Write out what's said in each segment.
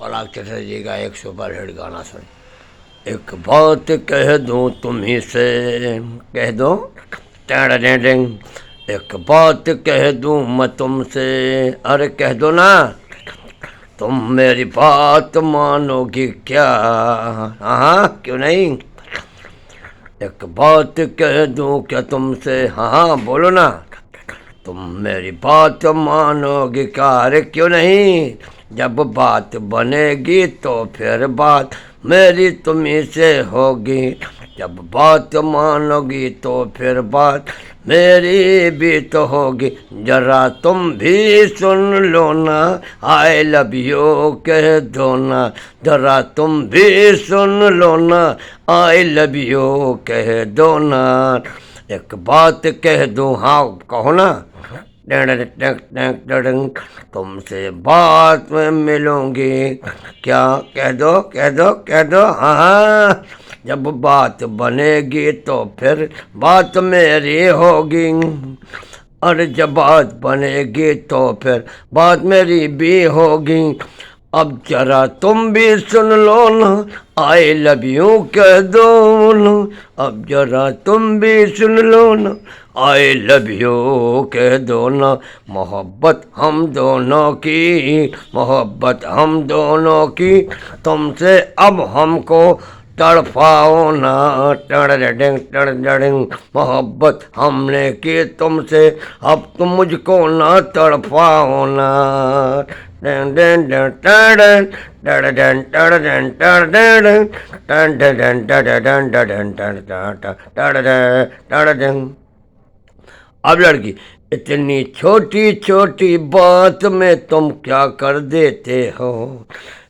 पराग चटर जी का एक सुपरहिट गाना सुन। एक बात कह दूं तुम्ही से, कह दो एक बात कह दूं मैं तुमसे, अरे कह दो ना, तुम मेरी बात मानोगी क्या? हाँ क्यों नहीं। एक बात कह दूं क्या तुमसे, हाँ बोलो ना, तुम मेरी बात मानोगी क्या? अरे क्यों नहीं। जब बात बनेगी तो फिर बात मेरी तुम्ही से होगी, जब बात मानोगी तो फिर बात मेरी भी तो होगी। जरा तुम भी सुन लो ना, आई लव यू कह दो ना, जरा तुम भी सुन लो ना, आई लव यू कह दो ना। एक बात कह दूं, हाँ कहो ना, तुमसे बात में मिलूंगी क्या? कह दो कह दो कह दो, हाँ जब बात बनेगी तो फिर बात मेरी होगी, और जब बात बनेगी तो फिर बात मेरी भी होगी। अब जरा तुम भी सुन लो ना, आई लव यू कह दो ना, अब जरा तुम भी सुन लो ना, आई लव यू कह दो ना। मोहब्बत हम दोनों की, मोहब्बत हम दोनों की, तुमसे अब हमको तड़फाओ ना, टड़ मोहब्बत हमने की तुमसे, अब तुम मुझको ना तड़फाओ ना। अब लड़की, इतनी छोटी छोटी बात में तुम क्या कर देते हो,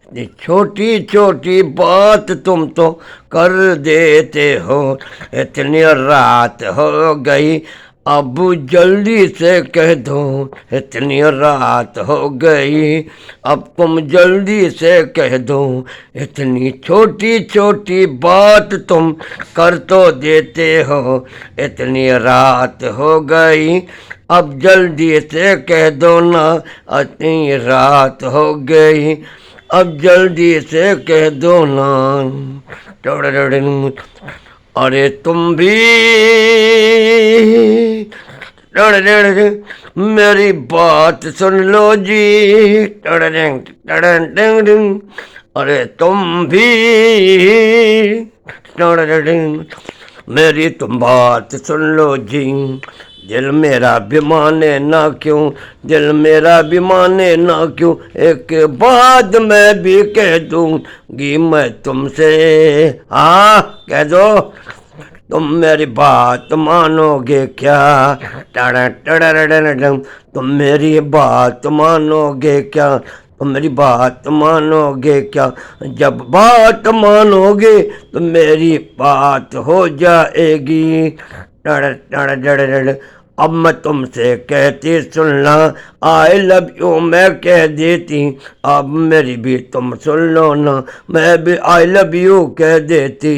इतनी छोटी छोटी बात तुम तो कर देते हो। इतनी रात हो गई अब जल्दी से कह दो, इतनी रात हो गई अब तुम जल्दी से कह दो। इतनी छोटी छोटी बात तुम कर तो देते हो, इतनी रात हो गई अब जल्दी से कह दो ना, इतनी रात हो गई अब जल्दी से कह दो ना। अरे तुम भी मेरी बात सुन लो जी, अरे तुम भी मेरी तुम बात सुन लो जी। दिल मेरा भी माने ना क्यों, दिल मेरा भी माने ना क्यों, एक बात मैं भी कह दूंगी मैं तुमसे, हाँ कह दो, तुम मेरी बात मानोगे क्या? तुम मेरी बात मानोगे क्या? तुम मेरी बात मानोगे क्या? जब बात मानोगे तो मेरी बात हो जाएगी। अब मैं तुमसे कहती सुनना, आई लव यू मैं कह देती, अब मेरी भी तुम सुन लो ना, मैं भी आई लव यू कह देती।